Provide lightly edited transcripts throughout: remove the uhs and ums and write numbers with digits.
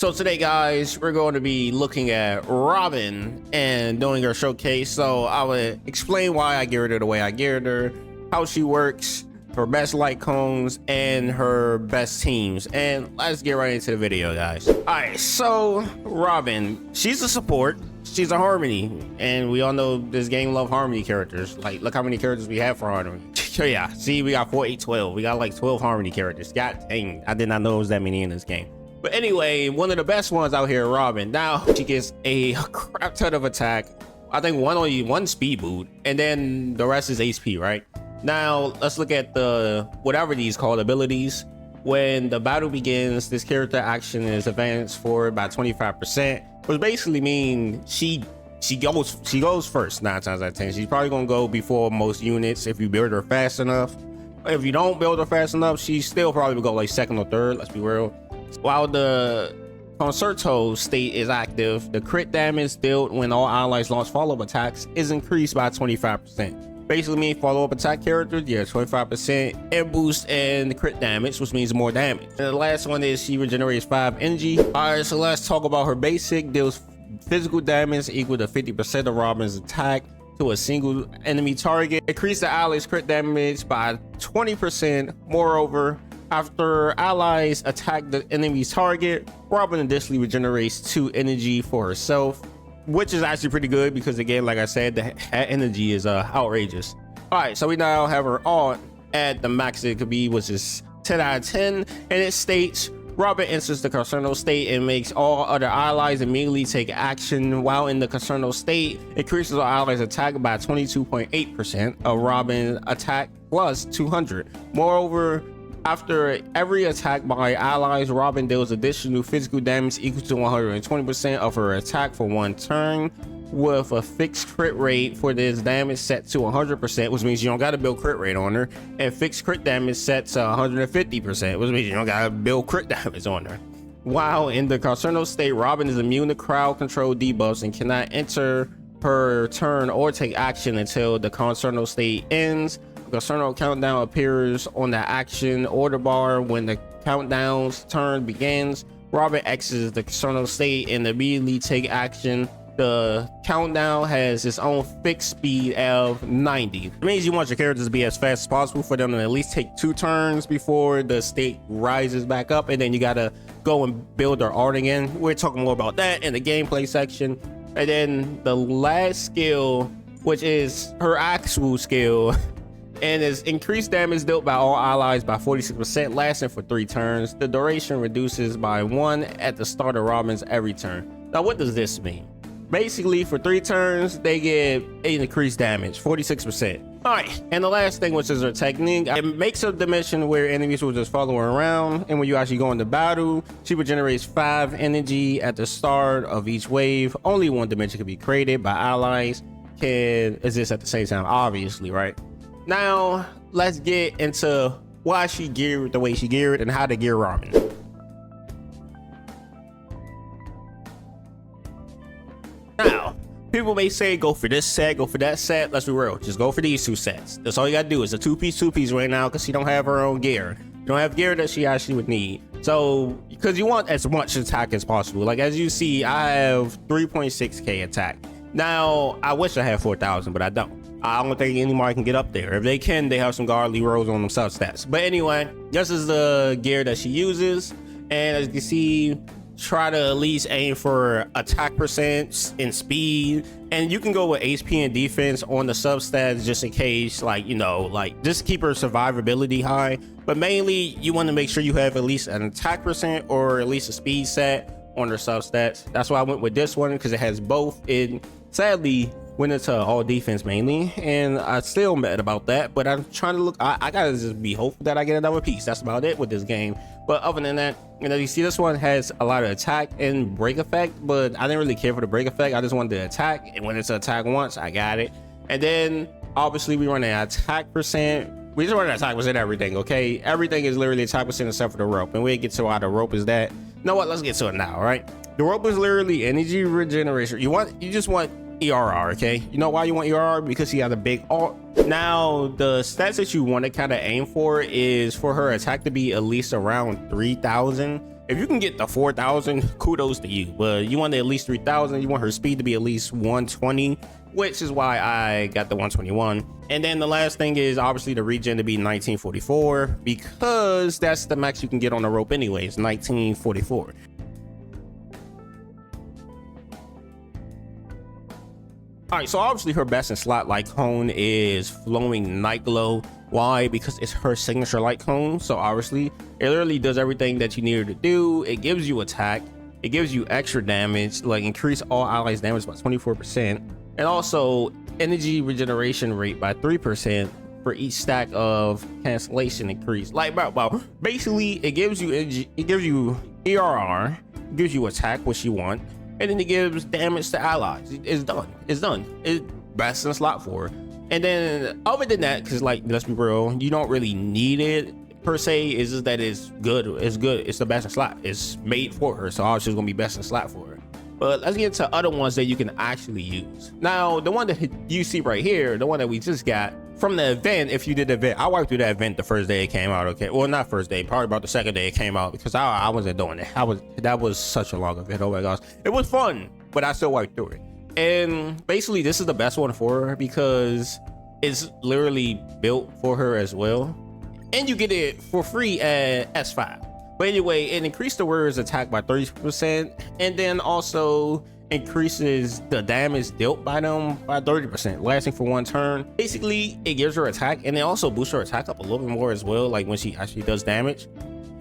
So today, guys, we're going to be looking at Robin and doing her showcase. So I will explain why I geared her the way I geared her, how she works, her best light cones, and her best teams. And let's get right into the video, guys. All right, so Robin, she's a support. She's a harmony, and we all know this game love harmony characters. Like, look how many characters we have for harmony. Yeah, see, we got 4, 8, 12. We got like 12 harmony characters. God dang, I did not know it was that many in this game. But anyway, one of the best ones out here, Robin. Now she gets a crap ton of attack. I think one speed boot, and then the rest is HP, right? Now let's look at the whatever these called abilities. When the battle begins, this character action is advanced forward by 25%, which basically mean she goes first 9 times out of 10. She's probably gonna go before most units if you build her fast enough. If you don't build her fast enough, she still probably will go like second or third. Let's be real. While the Concerto state is active, the crit damage dealt when all allies launch follow-up attacks is increased by 25%. Basically mean follow-up attack characters, yeah, 25% and boost and crit damage, which means more damage. And the last one is she regenerates 5 energy. All right, so let's talk about her basic. Deals physical damage equal to 50% of Robin's attack to a single enemy target. Increase the allies crit damage by 20%. Moreover, after allies attack the enemy's target, Robin additionally regenerates 2 energy for herself, which is actually pretty good because, again, like I said, that energy is outrageous. All right, so we now have her ult at the max it could be, which is 10 out of 10, and it states Robin enters the Concerto state and makes all other allies immediately take action. While in the Concerto state, increases all allies attack by 22.8% of Robin attack plus 200. Moreover, after every attack by allies, Robin deals additional physical damage equal to 120% of her attack for 1 turn, with a fixed crit rate for this damage set to 100%, which means you don't got to build crit rate on her, and fixed crit damage set to 150%, which means you don't got to build crit damage on her. While in the Concerto state, Robin is immune to crowd control debuffs and cannot enter her turn or take action until the Concerto state ends. The Concerto countdown appears on the action order bar when the countdown's turn begins. Robin exits the Concerto state and immediately take action. The countdown has its own fixed speed of 90. It means you want your characters to be as fast as possible for them to at least take 2 turns before the state rises back up, and then you gotta go and build their art again. We're talking more about that in the gameplay section. And then the last skill, which is her actual skill, and is increased damage dealt by all allies by 46%, lasting for 3 turns. The duration reduces by 1 at the start of Robin's every turn. Now, what does this mean? Basically, for 3 turns, they get increased damage, 46%. All right, and the last thing, which is her technique, it makes a dimension where enemies will just follow her around, and when you actually go into battle, she regenerates 5 energy at the start of each wave. Only 1 dimension can be created by allies, can exist at the same time, obviously, right? Now, let's get into why she geared the way she geared and how to gear Robin. Now, people may say go for this set, go for that set. Let's be real, just go for these 2 sets. That's all you gotta do. Is a 2-piece right now because she don't have her own gear. You don't have gear that she actually would need. So, because you want as much attack as possible. Like, as you see, I have 3.6k attack. Now, I wish I had 4,000, but I don't. I don't think anybody can get up there. If they can, they have some godly rolls on them substats. But anyway, this is the gear that she uses. And as you can see, try to at least aim for attack percent and speed. And you can go with HP and defense on the substats just in case, like, you know, like just keep her survivability high. But mainly, you want to make sure you have at least an attack percent or at least a speed set on her substats. That's why I went with this one, because it has both. It sadly went into all defense mainly, and I still mad about that, but I'm trying to look. I gotta just be hopeful that I get another piece. That's about it with this game. But other than that, you know, you see this one has a lot of attack and break effect, but I didn't really care for the break effect. I just wanted to attack, and when it's attack once, I got it. And then obviously we run an attack percent. We just run an attack percent everything, okay? Everything is literally attack percent except for the rope, and we get to how the rope is that. You know what? Let's get to it now, right? The rope is literally energy regeneration. You just want ERR, okay? You know why you want ERR? Because he has a big ult. Now, the stats that you want to kind of aim for is for her attack to be at least around 3,000. If you can get the 4,000, kudos to you. But you want at least 3,000. You want her speed to be at least 120, which is why I got the 121. And then the last thing is obviously the regen to be 1944, because that's the max you can get on the rope anyways, 1944. All right, so obviously her best in slot light cone is Flowing Night Glow. Why? Because it's her signature light cone. So obviously it literally does everything that you need her to do. It gives you attack, it gives you extra damage, like increase all allies damage by 24%, and also energy regeneration rate by 3% for each stack of cancellation increase. Like, well, basically it gives you energy, it gives you ERR, it gives you attack, which you want, and then it gives damage to allies. It's done. It's done. It's best in slot for her. And then other than that, because like, let's be real, you don't really need it per se. It's just that it's good. It's good. It's the best in slot. It's made for her, so obviously it's gonna be best in slot for her. But let's get to other ones that you can actually use. Now, the one that you see right here, the one that we just got from the event, if you did the event, I wiped through that event the first day it came out, okay? Well, not first day, probably about the second day it came out, because I wasn't doing it. That was such a long event, oh my gosh. It was fun, but I still wiped through it. And basically, this is the best one for her because it's literally built for her as well. And you get it for free at S5. But anyway, it increased the warrior's attack by 30%, and then also increases the damage dealt by them by 30%, lasting for 1 turn. Basically, it gives her attack, and it also boosts her attack up a little bit more as well, like when she actually does damage.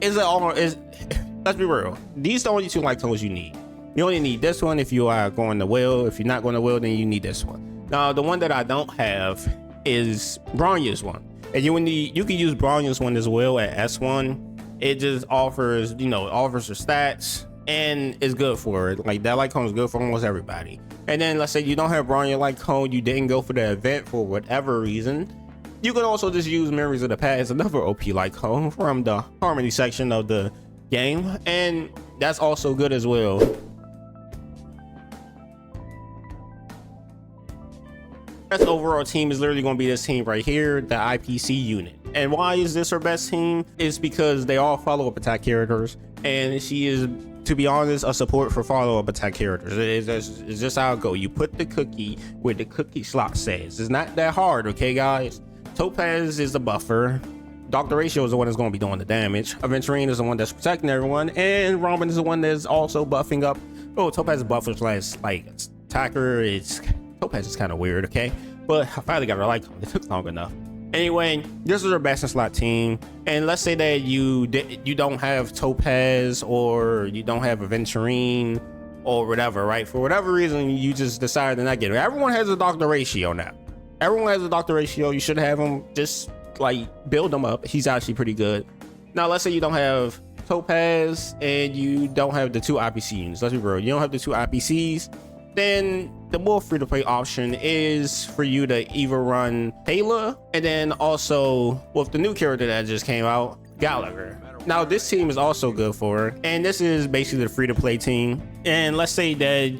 Let's be real, these are the only 2 light tones you need. You only need this one if you are going to will. If you're not going to will, then you need this one. Now, the one that I don't have is Bronya's one, and you can use Bronya's one as well at S1. It just offers, offers her stats, and it's good for it. Like, that light cone is good for almost everybody. And then let's say you don't have Bronya light cone, you didn't go for the event for whatever reason, you can also just use Memories of the Past, another OP light cone from the Harmony section of the game, and that's also good as well. Best overall team is literally going to be this team right here, the IPC unit. And why is this her best team? It's because they all follow-up attack characters, and she is, to be honest, a support for follow-up attack characters. It's just how it go. You put the cookie where the cookie slot says. It's not that hard, okay, guys? Topaz is the buffer. Dr. Ratio is the one that's going to be doing the damage. Aventurine is the one that's protecting everyone, and Robin is the one that's also buffing up. Oh, Topaz buffers last, like, attacker. Topaz is kind of weird, okay? But I finally got her light cone. It took long enough. Anyway, this is her best in slot team, and let's say that you don't have Topaz, or you don't have Aventurine, or whatever, right? For whatever reason, you just decided to not get her. Everyone has a Dr. Ratio now. Everyone has a Dr. Ratio. You should have him. Just like build him up. He's actually pretty good. Now, let's say you don't have Topaz and you don't have the 2 IPC units. Let's be real. You don't have the 2 IPCs. Then the more free-to-play option is for you to either run Taylor, and then also with the new character that just came out, Gallagher. Now, this team is also good for her, and this is basically the free-to-play team. And let's say that,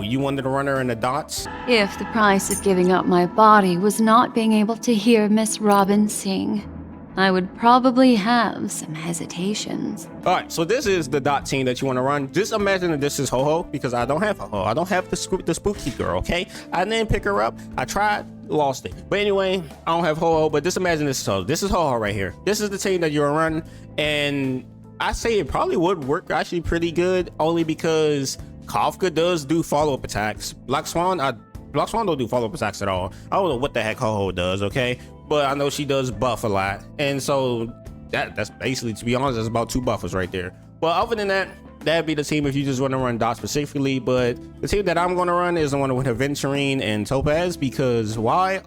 you wanted to run her in the dots. If the price of giving up my body was not being able to hear Miss Robin sing, I would probably have some hesitations. All right, so this is the dot team that you want to run. Just imagine that this is Ho-Ho, because I don't have Ho-Ho. I don't have the spooky girl, okay? I didn't pick her up. I tried, lost it. But anyway, I don't have Ho-Ho, but just imagine this. So this is Ho-Ho right here. This is the team that you're running, and I say it probably would work actually pretty good, only because Kafka does do follow-up attacks. Black Swan don't do follow-up attacks at all. I don't know what the heck Ho-Ho does, okay? But I know she does buff a lot, and so that's basically, to be honest, that's about 2 buffers right there. But other than that, that'd be the team if you just want to run dot specifically. But the team that I'm going to run is the one with Aventurine and Topaz, because why?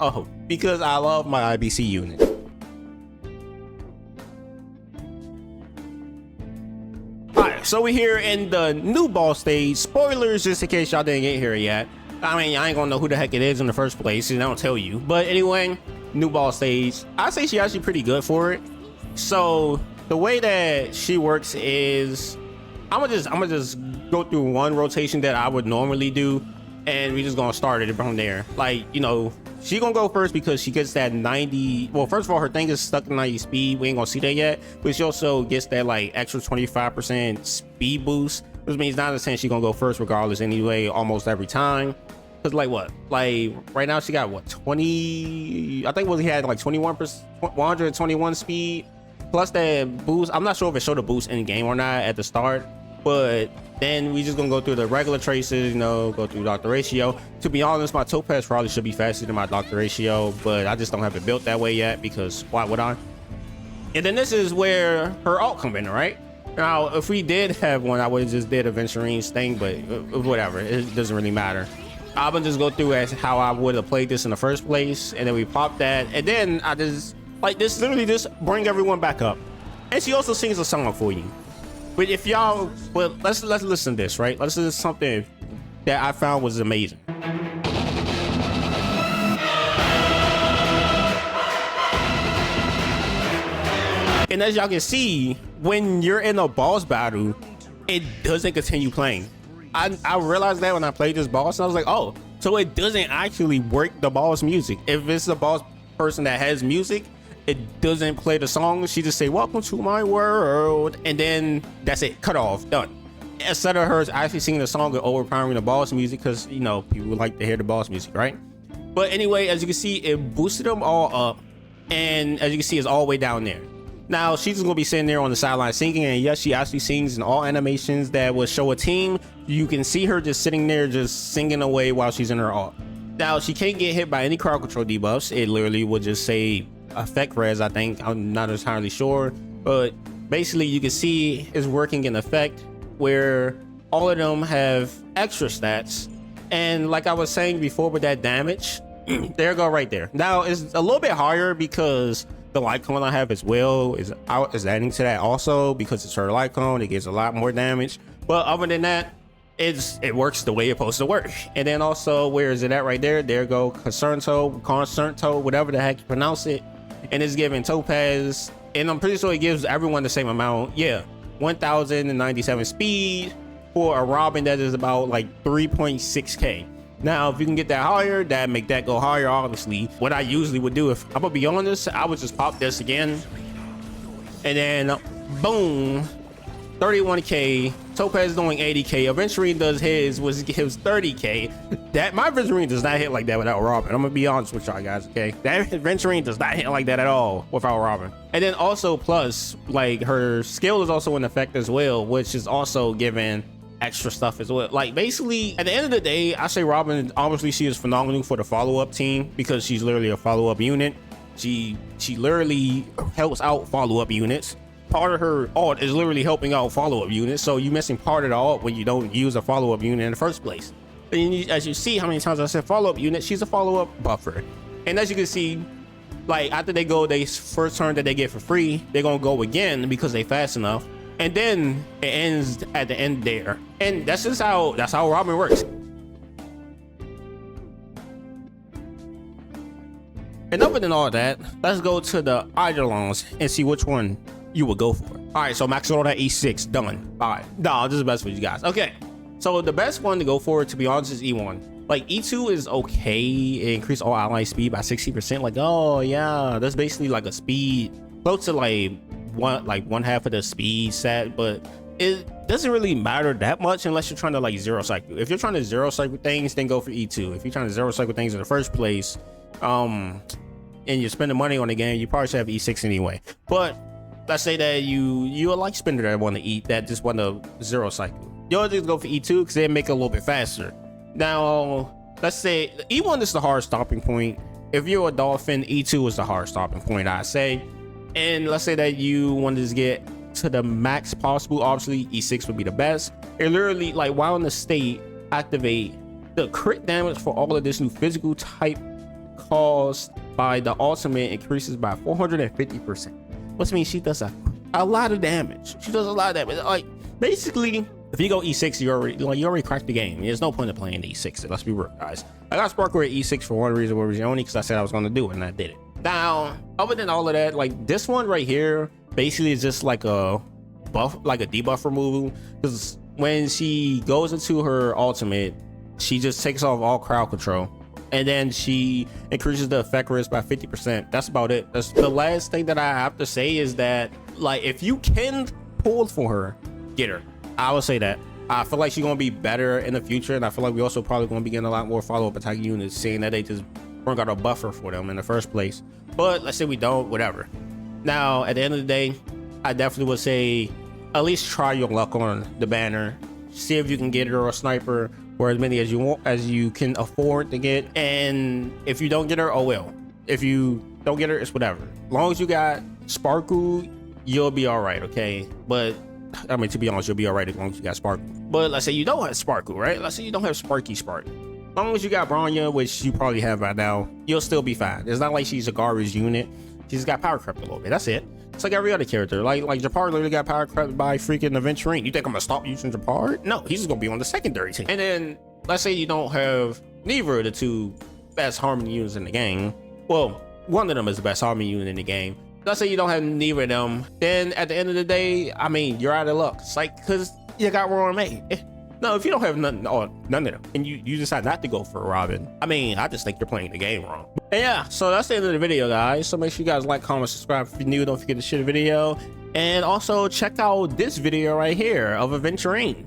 Because I love my IBC unit. Alright, so we're here in the new boss stage. Spoilers, just in case y'all didn't get here yet. I mean, I ain't gonna know who the heck it is in the first place, and I don't tell you. But anyway, new boss stage. I say she actually pretty good for it. So the way that she works is, I'm gonna just go through one rotation that I would normally do. and we just gonna start it from there. Like, you know, she gonna go first because she gets that 90. Well, first of all, her thing is stuck in 90 speed. We ain't gonna see that yet, but she also gets that like extra 25% speed boost, which means 9 out of 10 she gonna go first regardless anyway, almost every time. Cause like what, like right now she got what, 20? I think he had like 21%, 121 speed plus that boost. I'm not sure if it showed a boost in game or not at the start, but then we just gonna go through the regular traces, you know, go through Dr. Ratio. To be honest, my Topaz probably should be faster than my Dr. Ratio, but I just don't have it built that way yet because why would I? And then this is where her alt come in, right? Now, if we did have one, I would have just did a Venturine's thing, but whatever, it doesn't really matter. I'm gonna just go through as how I would have played this in the first place, and then we pop that, and then I just like this literally just bring everyone back up. And she also sings a song for you. But if y'all, well, let's listen to this, right? Let's listen to something that I found was amazing. And as y'all can see, when you're in a boss battle, it doesn't continue playing. I realized that when I played this boss, and I was like, oh, so it doesn't actually work the boss music. If it's a boss person that has music, it doesn't play the song. She just say, welcome to my world, and then that's it, cut off, done. Instead of her actually singing the song and overpowering the boss music, because, you know, people like to hear the boss music, right? But anyway, as you can see, it boosted them all up, and as you can see, it's all the way down there. Now, she's gonna be sitting there on the sideline singing, and yes, she actually sings in all animations that will show a team. You can see her just sitting there, just singing away while she's in her ult. Now, she can't get hit by any crowd control debuffs. It literally would just say effect res, I think. I'm not entirely sure, but basically you can see it's working in effect where all of them have extra stats. And like I was saying before with that damage, there you go right there. Now, it's a little bit higher because the LIGHTCONE I have as well is adding to that also, because it's her LIGHTCONE. It gives a lot more damage, but other than that, it works the way it's supposed to work. And then also, where is it at right there? There go Concerto, whatever the heck you pronounce it, and it's giving Topaz, and I'm pretty sure it gives everyone the same amount. Yeah, 1097 speed for a Robin that is about like 3.6k. Now, if you can get that higher, that make that go higher, obviously. What I usually would do, if I'm gonna be honest, I would just pop this again, and then boom, 31k. Topaz doing 80k. Venturine does his 30k. That my Venturine does not hit like that without Robin. I'm gonna be honest with y'all guys, okay? That Venturine does not hit like that at all without Robin. And then also plus, like, her skill is also in effect as well, which is also giving extra stuff as well. Like, basically, at the end of the day, I say Robin, obviously she is phenomenal for the follow-up team because she's literally a follow-up unit. She literally helps out follow-up units. Part of her ult is literally helping out follow-up units, so you're missing part of the ult when you don't use a follow-up unit in the first place. And as you see how many times I said follow-up unit, she's a follow-up buffer. And as you can see, like, after they go, they first turn that they get for free, they're gonna go again because they fast enough, and then it ends at the end there. And that's just how Robin works. And other than all that, let's go to the Eidolons and see which one you would go for. All right, so max out at E6, done. All right, no, this is the best for you guys. Okay, so the best one to go for, to be honest, is E1. Like, E2 is okay. It increased all ally speed by 60%. Like, oh yeah, that's basically like a speed close to like one half of the speed set, but it doesn't really matter that much unless you're trying to like zero cycle. If you're trying to zero cycle things, then go for E2. If you're trying to zero cycle things in the first place, and you're spending money on the game, you probably should have E6 anyway. But let's say that you're a like spender that want to eat, that just want to zero cycle. You'll just go for E2 because they make it a little bit faster. Now, let's say E1 is the hard stopping point. If you're a dolphin, E2 is the hard stopping point, I say. And let's say that you want to just get to the max possible, obviously E6 would be the best. It literally, like, while in the state, activate the crit damage for all of this new physical type caused by the ultimate increases by 450%. Which means she does a lot of damage. She does a lot of damage. Like, basically, if you go E6, you already cracked the game. There's no point in playing E6. Let's be real, guys. I got Sparkle at E6 for one reason only, because I said I was going to do it, and I did it. Now, other than all of that, like, this one right here basically is just like a buff, like a debuff removal, because when she goes into her ultimate, she just takes off all crowd control. And then she increases the effect risk by 50%. That's about it. That's the last thing that I have to say is that, like, if you can pull for her, get her. I would say that. I feel like she's gonna be better in the future, and I feel like we also probably gonna be getting a lot more follow-up attack units, seeing that they just weren't got a buffer for them in the first place. But let's say we don't, whatever. Now, at the end of the day, I definitely would say at least try your luck on the banner. See if you can get her a sniper, or as many as you want, as you can afford to get. And if you don't get her, oh well. If you don't get her, it's whatever. As long as you got Sparkle, you'll be all right, okay? But I mean, to be honest, you'll be all right as long as you got Sparkle. But let's say you don't have Sparkle, right? Let's say you don't have Sparky Spark. As long as you got Bronya, which you probably have by now, you'll still be fine. It's not like she's a garbage unit. She's got power crept a little bit. That's it. It's like every other character. Like Japar literally got power crept by freaking Aventurine. You think I'm gonna stop using Japar? No, he's just gonna be on the secondary team. And then let's say you don't have neither of the two best harmony units in the game. Well, one of them is the best harmony unit in the game. Let's say you don't have neither of them. Then at the end of the day, I mean, you're out of luck. It's like, cause you got Roaring May. No, if you don't have none of them, and you decide not to go for Robin, I mean, I just think you're playing the game wrong. And yeah, so that's the end of the video, guys. So make sure you guys like, comment, subscribe if you're new. Don't forget to share the video. And also check out this video right here of Aventurine.